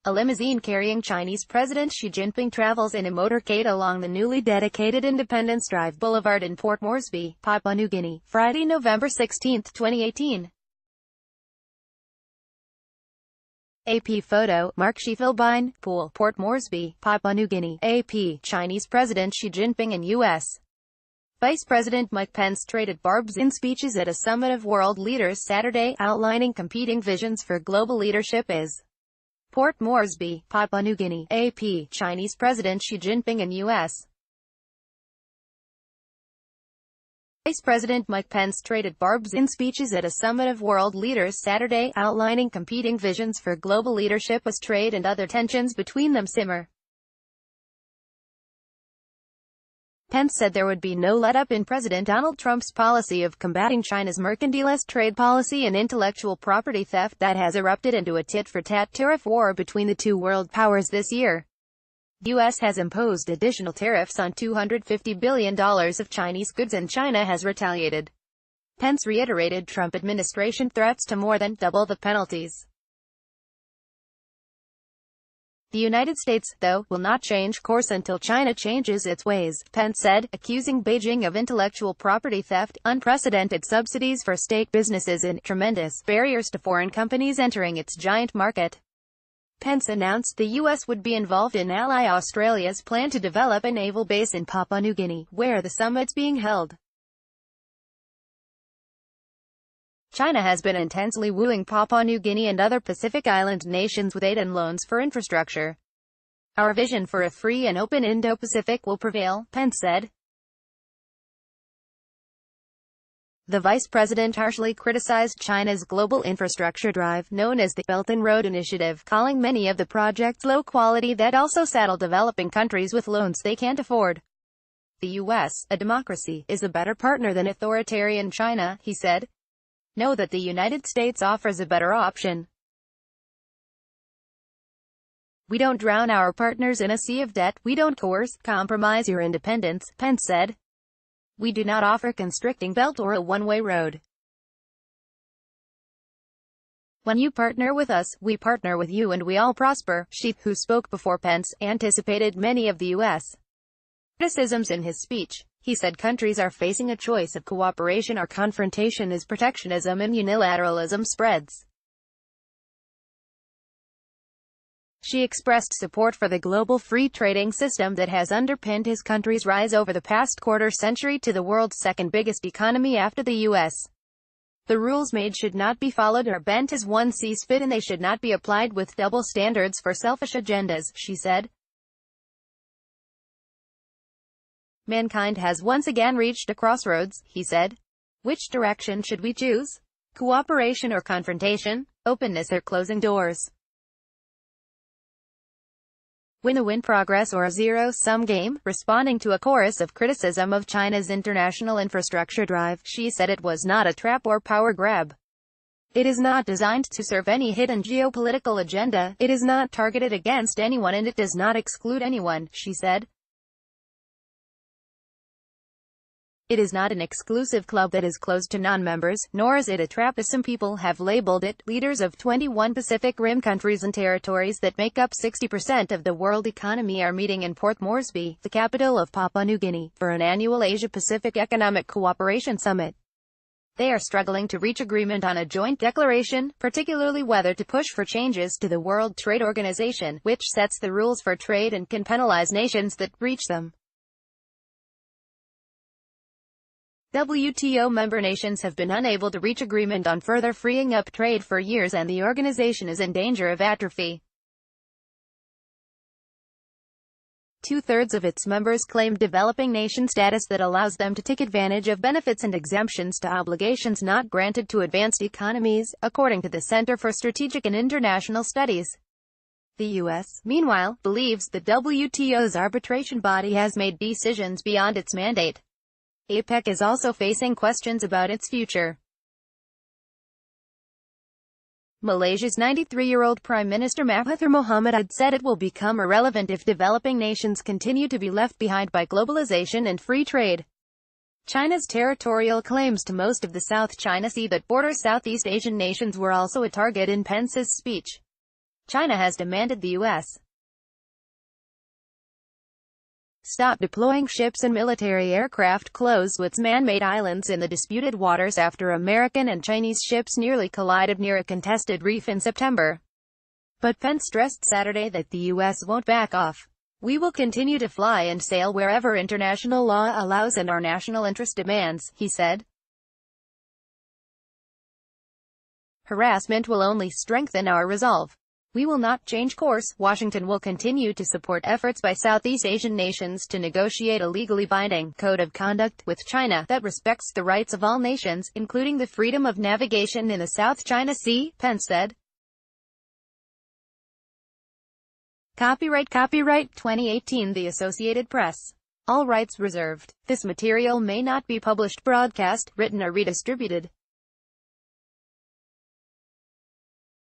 A limousine carrying Chinese President Xi Jinping travels in a motorcade along the newly dedicated Independence Drive Boulevard in Port Moresby, Papua New Guinea, Friday, November 16, 2018. AP photo, Mark Philbine, Pool, Port Moresby, Papua New Guinea. AP, Chinese President Xi Jinping and U.S. Vice President Mike Pence traded barbs in speeches at a summit of world leaders Saturday, outlining competing visions for global leadership as Port Moresby, Papua New Guinea. AP, Chinese President Xi Jinping and U.S. Vice President Mike Pence traded barbs in speeches at a summit of world leaders Saturday, outlining competing visions for global leadership as trade and other tensions between them simmer. Pence said there would be no let-up in President Donald Trump's policy of combating China's mercantilist trade policy and intellectual property theft that has erupted into a tit-for-tat tariff war between the two world powers this year. The U.S. has imposed additional tariffs on $250 billion of Chinese goods and China has retaliated. Pence reiterated Trump administration threats to more than double the penalties. The United States, though, will not change course until China changes its ways, Pence said, accusing Beijing of intellectual property theft, unprecedented subsidies for state businesses and tremendous barriers to foreign companies entering its giant market. Pence announced the U.S. would be involved in ally Australia's plan to develop a naval base in Papua New Guinea, where the summit's being held. China has been intensely wooing Papua New Guinea and other Pacific Island nations with aid and loans for infrastructure. Our vision for a free and open Indo-Pacific will prevail, Pence said. The vice president harshly criticized China's global infrastructure drive, known as the Belt and Road Initiative, calling many of the projects low quality that also saddle developing countries with loans they can't afford. The U.S., a democracy, is a better partner than authoritarian China, he said. Know that the United States offers a better option. We don't drown our partners in a sea of debt, we don't coerce, compromise your independence, Pence said. We do not offer constricting belt or a one-way road. When you partner with us, we partner with you and we all prosper. Xi, who spoke before Pence, anticipated many of the U.S. criticisms in his speech. He said countries are facing a choice of cooperation or confrontation as protectionism and unilateralism spreads. Xi expressed support for the global free trading system that has underpinned his country's rise over the past quarter century to the world's second biggest economy after the U.S. The rules made should not be followed or bent as one sees fit, and they should not be applied with double standards for selfish agendas, Xi said. Mankind has once again reached a crossroads, he said. Which direction should we choose? Cooperation or confrontation? Openness or closing doors? Win-a-win progress or a zero-sum game? Responding to a chorus of criticism of China's international infrastructure drive, Xi said it was not a trap or power grab. It is not designed to serve any hidden geopolitical agenda, it is not targeted against anyone and it does not exclude anyone, Xi said. It is not an exclusive club that is closed to non-members, nor is it a trap as some people have labeled it. Leaders of 21 Pacific Rim countries and territories that make up 60% of the world economy are meeting in Port Moresby, the capital of Papua New Guinea, for an annual Asia-Pacific Economic Cooperation Summit. They are struggling to reach agreement on a joint declaration, particularly whether to push for changes to the World Trade Organization, which sets the rules for trade and can penalize nations that breach them. WTO member nations have been unable to reach agreement on further freeing up trade for years, and the organization is in danger of atrophy. Two-thirds of its members claim developing nation status that allows them to take advantage of benefits and exemptions to obligations not granted to advanced economies, according to the Center for Strategic and International Studies. The U.S., meanwhile, believes the WTO's arbitration body has made decisions beyond its mandate. APEC is also facing questions about its future. Malaysia's 93-year-old Prime Minister Mahathir Mohamad said it will become irrelevant if developing nations continue to be left behind by globalization and free trade. China's territorial claims to most of the South China Sea that border Southeast Asian nations were also a target in Pence's speech. China has demanded the U.S. stop deploying ships and military aircraft close to its man-made islands in the disputed waters after American and Chinese ships nearly collided near a contested reef in September. But Pence stressed Saturday that the U.S. won't back off. "We will continue to fly and sail wherever international law allows and our national interest demands," he said. "Harassment will only strengthen our resolve. We will not change course." Washington will continue to support efforts by Southeast Asian nations to negotiate a legally binding code of conduct with China that respects the rights of all nations, including the freedom of navigation in the South China Sea, Pence said. Copyright 2018 The Associated Press. All rights reserved. This material may not be published, broadcast, written or redistributed.